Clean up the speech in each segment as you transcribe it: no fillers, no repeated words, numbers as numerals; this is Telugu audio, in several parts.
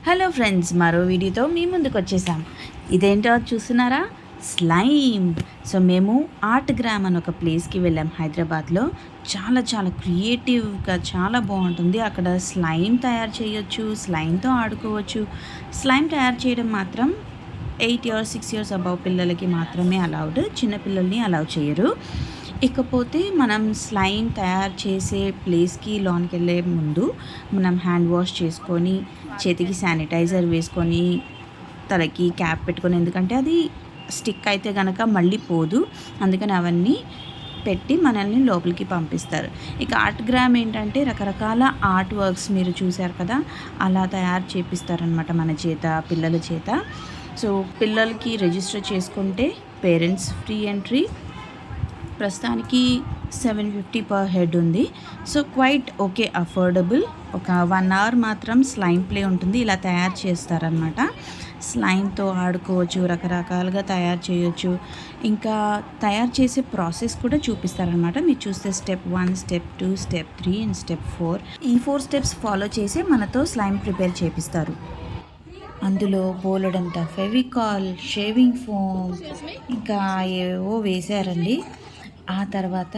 హలో ఫ్రెండ్స్, మరో వీడియోతో మీ ముందుకు వచ్చేసాం. ఇదేంటో చూస్తున్నారా, స్లైమ్. సో మేము ఆర్ట్ గ్రామ్ అని ఒక ప్లేస్కి వెళ్ళాం హైదరాబాద్లో. చాలా చాలా క్రియేటివ్గా చాలా బాగుంటుంది. అక్కడ స్లైమ్ తయారు చేయొచ్చు, స్లైమ్తో ఆడుకోవచ్చు. స్లైమ్ తయారు చేయడం మాత్రం 8 years 6 years అబౌవ్ పిల్లలకి మాత్రమే అలౌడ్, చిన్నపిల్లల్ని అలౌ చేయరు. ఇకపోతే మనం స్లైమ్ తయారు చేసే ప్లేస్కి లోనికి వెళ్ళే ముందు మనం హ్యాండ్ వాష్ చేసుకొని, చేతికి శానిటైజర్ వేసుకొని, తలకి క్యాప్ పెట్టుకొని, ఎందుకంటే అది స్టిక్ అయితే కనుక మళ్ళీ పోదు, అందుకని అవన్నీ పెట్టి మనల్ని లోపలికి పంపిస్తారు. ఇక ఆర్ట్ గ్రామ్ ఏంటంటే రకరకాల ఆర్ట్ వర్క్స్ మీరు చూశారు కదా, అలా తయారు చేపిస్తారనమాట మన చేత, పిల్లల చేత. సో పిల్లలకి రిజిస్టర్ చేసుకుంటే పేరెంట్స్ ఫ్రీ ఎంట్రీ. ప్రస్తుతానికి 750 పర్ హెడ్ ఉంది. So quite okay, affordable. ఒక 1 hour మాత్రం స్లైమ్ ప్లే ఉంటుంది. ఇలా తయారు చేస్తారనమాట. స్లైమ్తో ఆడుకోవచ్చు, రకరకాలుగా తయారు చేయొచ్చు. ఇంకా తయారు చేసే ప్రాసెస్ కూడా చూపిస్తారనమాట. మీరు చూస్తే step 1, step 2, step 3 and step 4. ఈ 4 steps ఫాలో చేసి మనతో స్లైమ్ ప్రిపేర్ చేపిస్తారు. అందులో బోలెడంత ఫెవికాల్, షేవింగ్ ఫోమ్, ఇంకా ఏవో వేశారండి. ఆ తర్వాత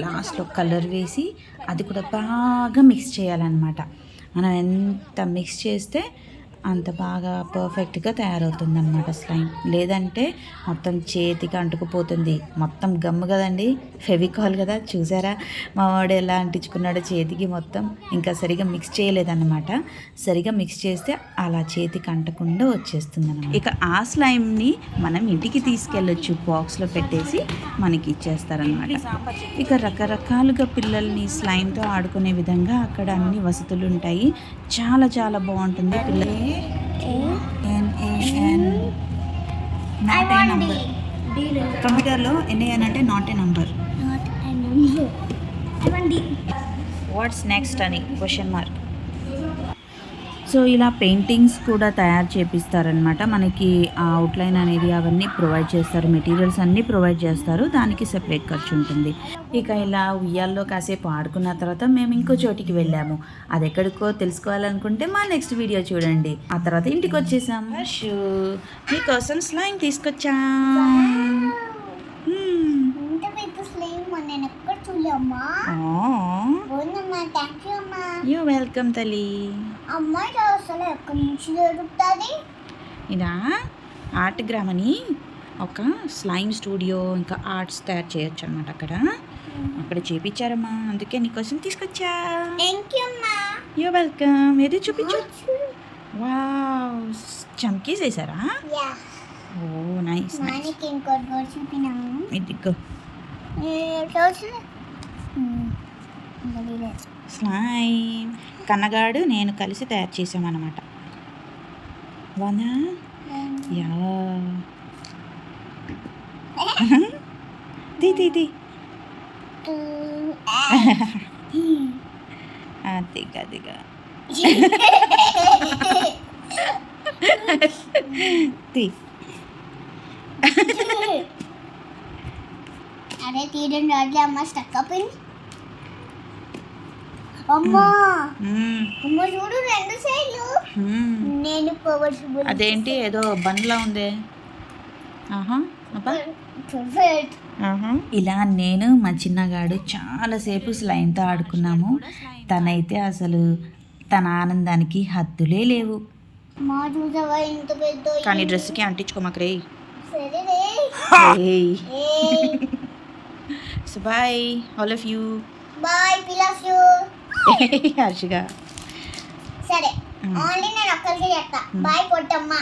లాస్ట్లో కలర్ వేసి అది కూడా బాగా మిక్స్ చేయాలన్నమాట. మనం ఎంత మిక్స్ చేస్తే అంత బాగా పర్ఫెక్ట్గా తయారవుతుందన్నమాట స్లైమ్. లేదంటే మొత్తం చేతికి అంటుకుపోతుంది. మొత్తం గమ్ము కదండి, ఫెవికాల్ కదా. చూసారా మా వాడు ఎలా అంటించుకున్నాడో చేతికి మొత్తం. ఇంకా సరిగా మిక్స్ చేయలేదన్నమాట. సరిగా మిక్స్ చేస్తే అలా చేతికి అంటకుండా వచ్చేస్తుంది అన్నమాట. ఇక ఆ స్లైమ్ని మనం ఇంటికి తీసుకెళ్ళొచ్చు, బాక్స్లో పెట్టేసి మనకి ఇచ్చేస్తారనమాట. ఇక రకరకాలుగా పిల్లల్ని స్లైమ్తో ఆడుకునే విధంగా అక్కడ అన్ని వసతులు ఉంటాయి. చాలా చాలా బాగుంటుంది. పిల్లలు కంప్యూటర్లో NAN అంటే not a number. What's next అని క్వశ్చన్ మార్క్. సో ఇలా పెయింటింగ్స్ కూడా తయారు చేపిస్తారనమాట. మనకి ఆ అవుట్లైన్ అనేది అవన్నీ ప్రొవైడ్ చేస్తారు, మెటీరియల్స్ అన్నీ ప్రొవైడ్ చేస్తారు. దానికి సెపరేట్ ఖర్చు ఉంటుంది. ఇక ఇలా ఉయ్యాల్లో కాసేపు ఆడుకున్న తర్వాత మేము ఇంకో చోటికి వెళ్ళాము. అది ఎక్కడికో తెలుసుకోవాలనుకుంటే మా నెక్స్ట్ వీడియో చూడండి. ఆ తర్వాత ఇంటికి వచ్చేసాం. మీకోసం స్లైమ్ తీసుకొచ్చా. యూ వెల్కమ్ తల్లి. ఇదా ఆర్ట్ గ్రామ్ అని ఒక స్లైమ్ స్టూడియో, ఇంకా ఆర్ట్స్ తయారు చేయొచ్చు అనమాట. అక్కడ చేపించారమ్మా, అందుకే నీకోసం తీసుకొచ్చా. You welcome. ఏది చూపించు. వావ్, చమ్కీస్ వేసారా? ఓ నైస్. ఇదిగో స్లైమ్ కన్నగాడు నేను కలిసి తయారు చేసామన్నమాట. వనా యా ది అదిగా అరే తీరండి రాజా, అమ్మ స్టక్ అయిపోయింది. అమ్మా అమ్మ చూడు, 2 సైడ్లు. నేను పవర్ఫుల్. అదేంటి ఏదో బండ్లా ఉంది. ఇలా నేను మా చిన్నగాడు చాలాసేపు స్లైమ్తో ఆడుకున్నాము. తనైతే అసలు తన ఆనందానికి హద్దులే లేవు. కానీ డ్రెస్కి అంటించుకోమాకరే. So bye all of you. Bye, we love you. హర్షిగా సరే, ఓన్లీ నేను ఒక్కరికి చెప్తా. బాయ్ పొట్టమ్మ.